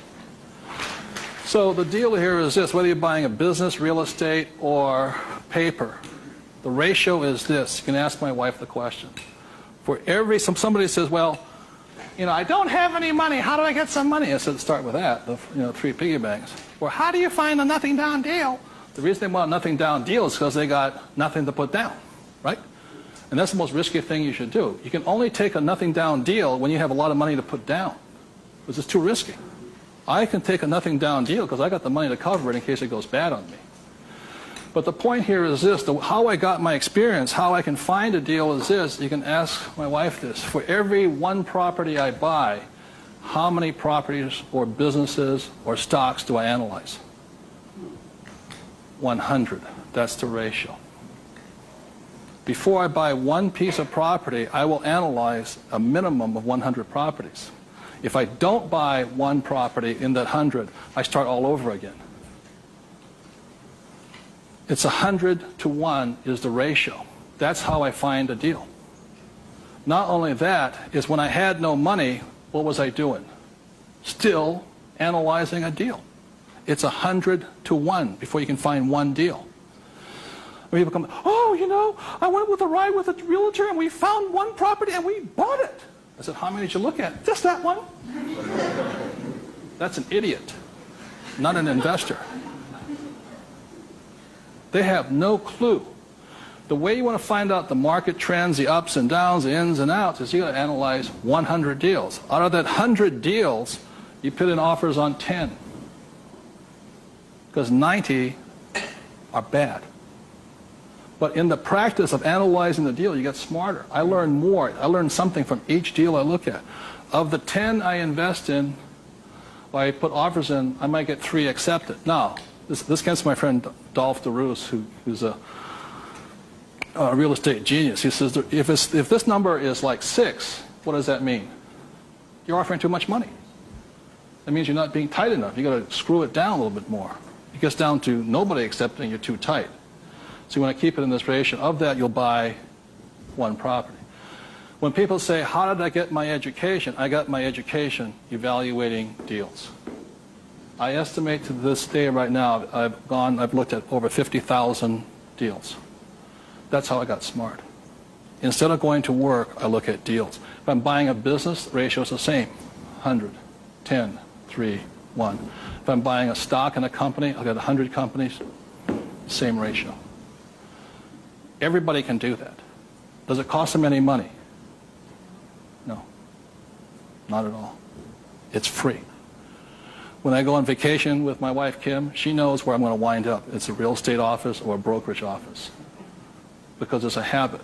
Speaker 2: So the deal here is this, whether you're buying a business, real estate, or paper, the ratio is this. You can ask my wife the question. For every, somebody says, well, you know, I don't have any money. How do I get some money? I said, start with that, the three piggy banks. Or how do you find a nothing down deal? The reason they want a nothing down deal is because they got nothing to put down, right? And that's the most risky thing you should do. You can only take a nothing down deal when you have a lot of money to put down, because it's too risky. I can take a nothing down deal because I got the money to cover it in case it goes bad on me. But the point here is this, how I got my experience, how I can find a deal is this. You can ask my wife this. For every one property I buy, how many properties or businesses or stocks do I analyze? 100. That's the ratio. Before I buy one piece of property, I will analyze a minimum of 100 properties. If I don't buy one property in that 100, I start all over again. It's 100 to 1 is the ratio. That's how I find a deal. Not only that, is when I had no money, what was I doing? Still analyzing a deal. It's 100 to 1 before you can find one deal. When people come, oh, you know, I went with a ride with a realtor and we found one property and we bought it. I said, how many did you look at? Just that one. That's an idiot, not an investor. They have no clue. The way you want to find out the market trends, the ups and downs, the ins and outs, is you got to analyze 100 deals. Out of that 100 deals, you put in offers on 10. Because 90 are bad. But in the practice of analyzing the deal, you get smarter. I learn more. I learn something from each deal I look at. Of the 10 I invest in, or I put offers in, I might get 3 accepted. Now, this comes from my friend Dolph DeRoos, who's a real estate genius. He says, if this number is like 6, what does that mean? You're offering too much money. That means you're not being tight enough. You've got to screw it down a little bit more. It gets down to nobody accepting, you're too tight. So you want to keep it in this ratio. Of that, you'll buy one property. When people say, how did I get my education? I got my education evaluating deals. I estimate to this day right now, I've looked at over 50,000 deals. That's how I got smart. Instead of going to work, I look at deals. If I'm buying a business, the ratio is the same. 100, 10, 3, 1. If I'm buying a stock in a company, I've got 100 companies, same ratio. Everybody can do that. Does it cost them any money? No, not at all. It's free. When I go on vacation with my wife, Kim, she knows where I'm going to wind up. It's a real estate office or a brokerage office because it's a habit.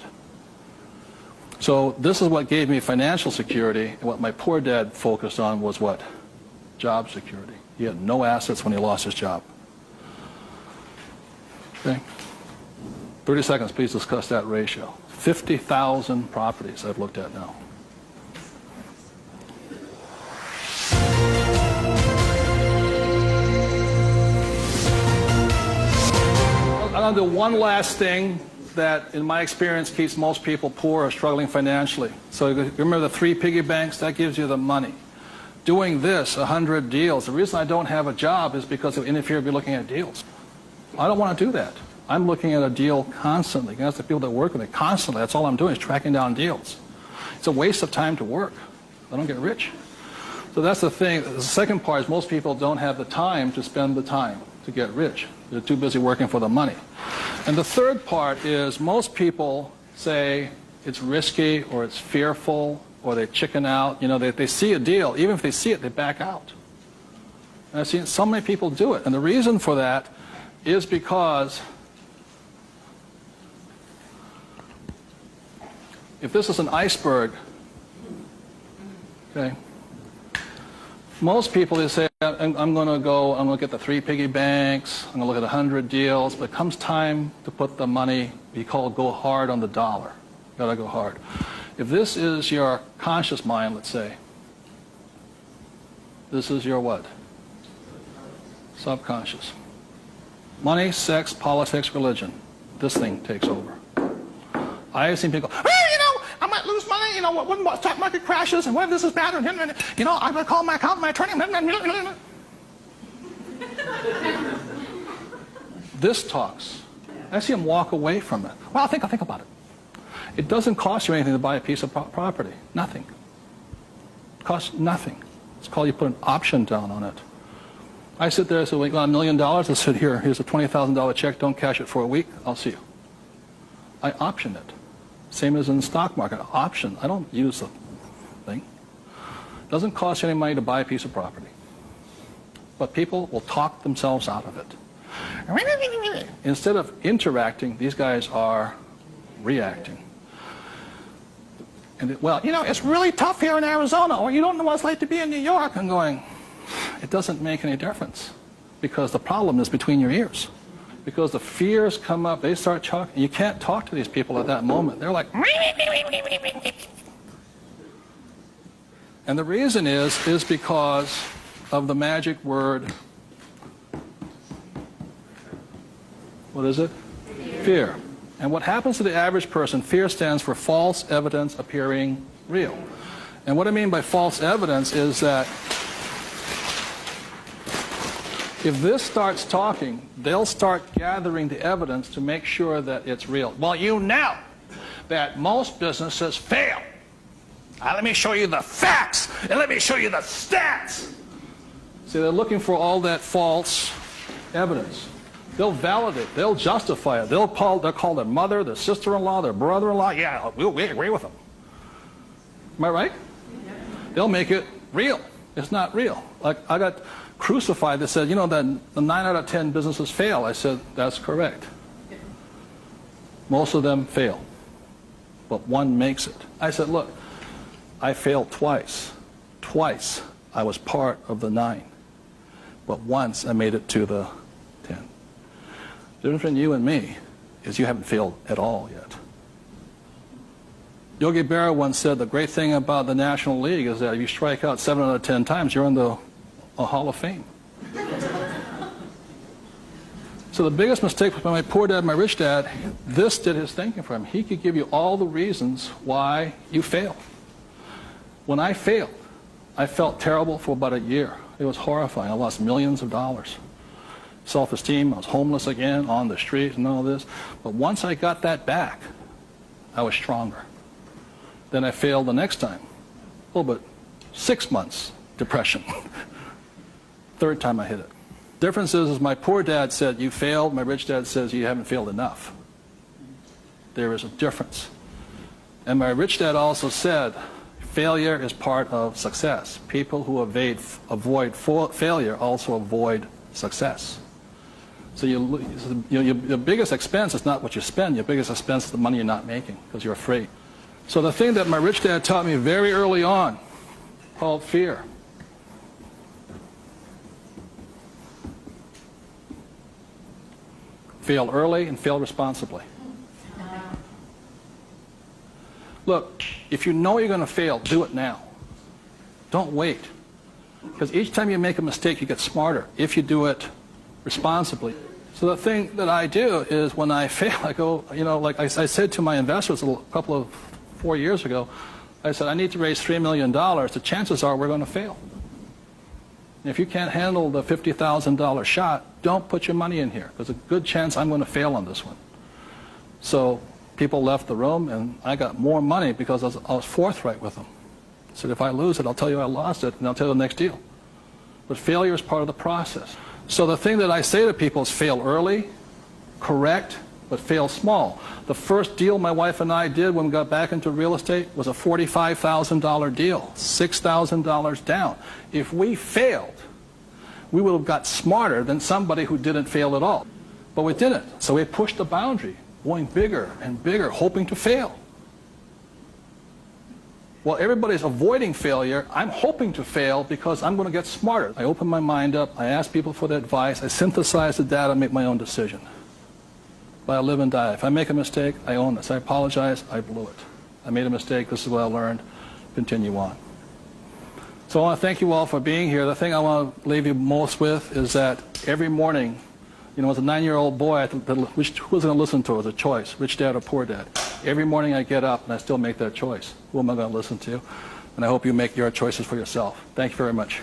Speaker 2: So this is what gave me financial security, and what my poor dad focused on was what? Job security. He had no assets when he lost his job. Okay? 30 seconds, please discuss that ratio. 50,000 properties I've looked at now. I'll do one last thing that, in my experience, keeps most people poor or struggling financially. So you remember the 3 piggy banks? That gives you the money. Doing this, 100 deals. The reason I don't have a job is because it would interfere with me looking at deals. I don't want to do that. I'm looking at a deal constantly. That's the people that work with me constantly. That's all I'm doing is tracking down deals. It's a waste of time to work. I don't get rich. So that's the thing. The second part is most people don't have the time to spend the time to get rich. They're too busy working for the money. And the third part is most people say it's risky or it's fearful or they chicken out. You know, they see a deal. Even if they see it, they back out. And I've seen so many people do it. And the reason for that is because if this is an iceberg, okay, most people, they say, I'm going to get the 3 piggy banks, I'm going to look at 100 deals, but it comes time to put the money, we call it go hard on the dollar. Got to go hard. If this is your conscious mind, let's say, this is your what? Subconscious. Money, sex, politics, religion. This thing takes over. I have seen people go, I might lose money, when the stock market crashes, and what if this is bad, and I'm going to call my accountant, my attorney. This talks. I see him walk away from it. Well, I'll think about it. It doesn't cost you anything to buy a piece of property. Nothing. It costs nothing. It's called you put an option down on it. I sit there and say, well, you got $1 million? I said, here's a $20,000 check. Don't cash it for a week. I'll see you. I option it. Same as in the stock market. Option. I don't use the thing. It doesn't cost you any money to buy a piece of property. But people will talk themselves out of it. Instead of interacting, these guys are reacting. And it's really tough here in Arizona, or you don't know what it's like to be in New York. I'm going, it doesn't make any difference, because the problem is between your ears. Because the fears come up, they start talking. You can't talk to these people at that moment. They're like, and the reason is because of the magic word. What is it? Fear. And what happens to the average person, fear stands for false evidence appearing real. And what I mean by false evidence is that if this starts talking, they'll start gathering the evidence to make sure that it's real. Well, you know that most businesses fail. Let me show you the facts, and let me show you the stats. See, they're looking for all that false evidence. They'll validate, they'll justify it. They'll call their mother, their sister-in-law, their brother-in-law. Yeah, we agree with them. Am I right? They'll make it real. It's not real. Like, I got crucified that said, that the 9 out of 10 businesses fail. I said, that's correct. Most of them fail, but one makes it. I said, look, I failed twice. Twice I was part of the 9, but once I made it to the 10. The difference between you and me is you haven't failed at all yet. Yogi Berra once said the great thing about the National League is that if you strike out 7 out of 10 times, you're in the Hall of Fame. So the biggest mistake with my poor dad, my rich dad, this did his thinking for him. He could give you all the reasons why you failed. When I failed, I felt terrible for about a year. It was horrifying. I lost millions of dollars. Self-esteem, I was homeless again, on the street and all this. But once I got that back, I was stronger. Then I failed the next time. A little bit, 6 months, depression. Third time I hit it. Difference is my poor dad said, you failed. My rich dad says, you haven't failed enough. There is a difference. And my rich dad also said, failure is part of success. People who avoid failure also avoid success. So your biggest expense is not what you spend. Your biggest expense is the money you're not making because you're afraid. So the thing that my rich dad taught me very early on, called fear. Fail early and fail responsibly. Look, if you know you're going to fail, do it now. Don't wait. Because each time you make a mistake, you get smarter if you do it responsibly. So the thing that I do is when I fail, I go, like I said to my investors a couple of 4 years ago, I said, I need to raise $3 million. The chances are we're going to fail. And if you can't handle the $50,000 shot, don't put your money in here. There's a good chance I'm going to fail on this one. So people left the room, and I got more money because I was forthright with them. I said, if I lose it, I'll tell you I lost it, and I'll tell you the next deal. But failure is part of the process. So the thing that I say to people is fail early, correct, but fail small. The first deal my wife and I did when we got back into real estate was a $45,000 deal, $6,000 down. If we failed, we would have got smarter than somebody who didn't fail at all. But we didn't. So we pushed the boundary, going bigger and bigger, hoping to fail. Well, everybody's avoiding failure. I'm hoping to fail because I'm going to get smarter. I open my mind up. I ask people for their advice. I synthesize the data and make my own decision. But I live and die. If I make a mistake, I own this. I apologize. I blew it. I made a mistake. This is what I learned. Continue on. So I want to thank you all for being here. The thing I want to leave you most with is that every morning, as a 9-year-old boy, I thought, who was going to listen to? It was a choice, rich dad or poor dad. Every morning I get up and I still make that choice. Who am I going to listen to? And I hope you make your choices for yourself. Thank you very much.